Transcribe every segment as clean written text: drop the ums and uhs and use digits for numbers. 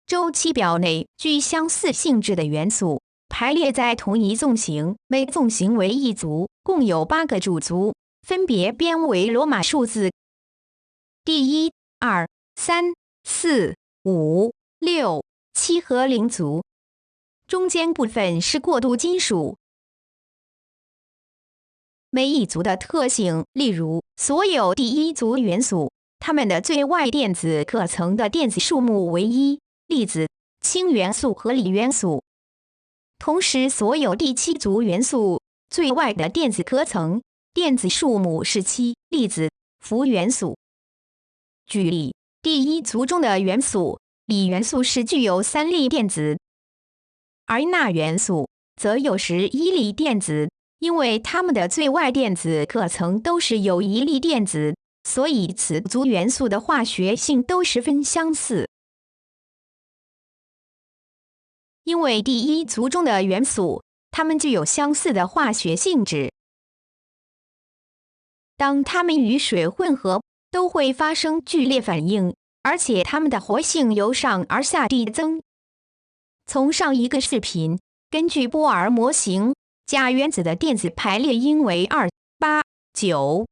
周期表内具相似性质的元素排列在同一纵形，每纵形为一组，共有8个主族，分别编为罗马数字。第1、2、3、4、5、6、7和0族，中间部分是过渡金属。每一族的特性，例如所有第1族元素，它们的最外电子壳层的电子数目为1，粒子、氢元素和锂元素。同时，所有第7族元素最外的电子壳层电子数目是7，粒子、氟元素。举例，第1族中的元素锂元素是具有3粒电子，而钠元素则有11粒电子。因为它们的最外电子壳层都是有1粒电子，所以此族元素的化学性都十分相似。因为第1族中的元素，它们具有相似的化学性质，当它们与水混合，都会发生剧烈反应，而且它们的活性由上而下递增。从上一个视频，根据波尔模型，钾原子的电子排列应为2、8、9，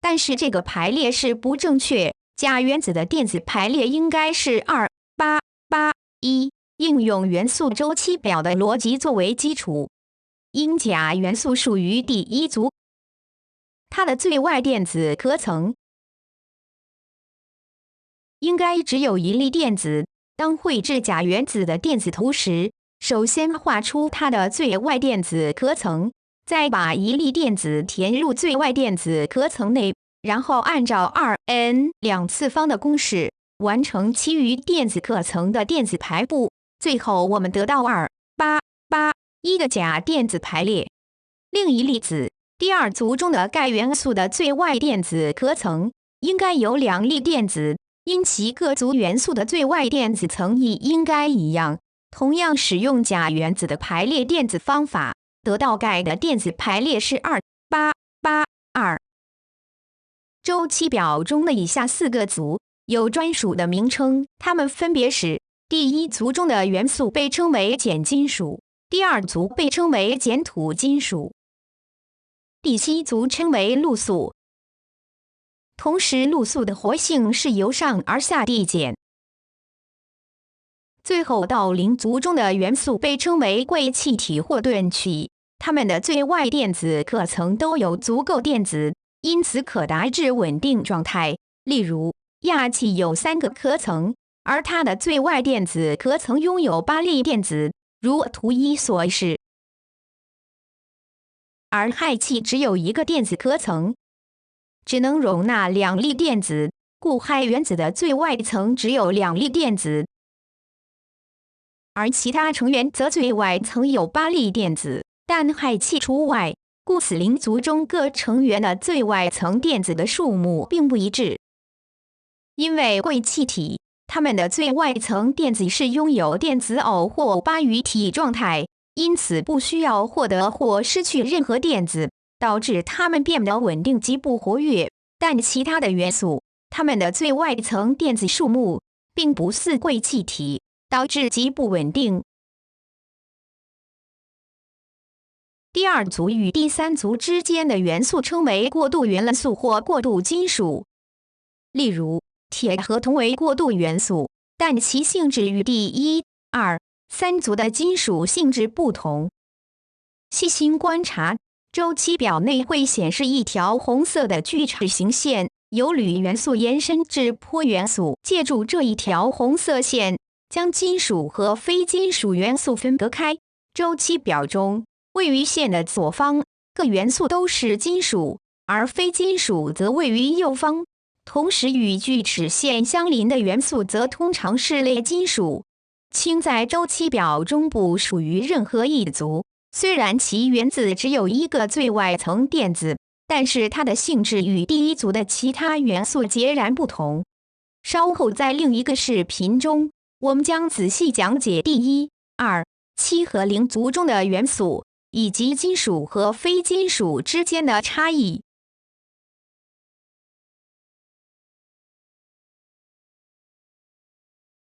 但是这个排列是不正确，钾原子的电子排列应该是2、8、8、1。应用元素周期表的逻辑作为基础，因钾元素属于第1族，它的最外电子壳层应该只有1粒电子。当绘制钾原子的电子图时，首先画出它的最外电子壳层，再把1粒电子填入最外电子壳层内，然后按照2n2次方的公式完成其余电子壳层的电子排布。最后我们得到2、8、8、1的钾电子排列。另一例子，第2族中的钙元素的最外电子壳层应该有2粒电子，因其各族元素的最外电子层亦应该一样。同样使用钾原子的排列电子方法，得到钙的电子排列是2、8、8、2。周期表中的以下4个族有专属的名称，它们分别是：第1族中的元素被称为碱金属，第2族被称为碱土金属，第7族称为露素。同时，露素的活性是由上而下递减。最后到0族中的元素被称为贵气体或钝气，它们的最外电子壳层都有足够电子，因此可达至稳定状态。例如，氩气有3个壳层，而它的最外电子壳层拥有8粒电子，如图1所示。而氦气只有1个电子壳层，只能容纳2粒电子，故氦原子的最外层只有2粒电子。而其他成员则最外层有8粒电子，但氦气除外，故此0族中各成员的最外层电子的数目并不一致。因为贵气体，它们的最外层电子是拥有电子偶或八隅体状态，因此不需要获得或失去任何电子，导致它们变得稳定及不活跃。但其他的元素，它们的最外层电子数目并不似贵气体，导致极不稳定。第2族与第3族之间的元素称为过渡元素或过渡金属。例如，铁和铜为过渡元素，但其性质与第1、2、3族的金属性质不同。细心观察，周期表内会显示一条红色的锯齿形线，由铝元素延伸至钋元素，借助这一条红色线，将金属和非金属元素分隔开。周期表中，位于线的左方，各元素都是金属，而非金属则位于右方。同时与锯齿线相邻的元素则通常是类金属。氢在周期表中不属于任何一族，虽然其原子只有1个最外层电子，但是它的性质与第1族的其他元素截然不同。稍后在另一个视频中，我们将仔细讲解第1、2、7和0族中的元素，以及金属和非金属之间的差异。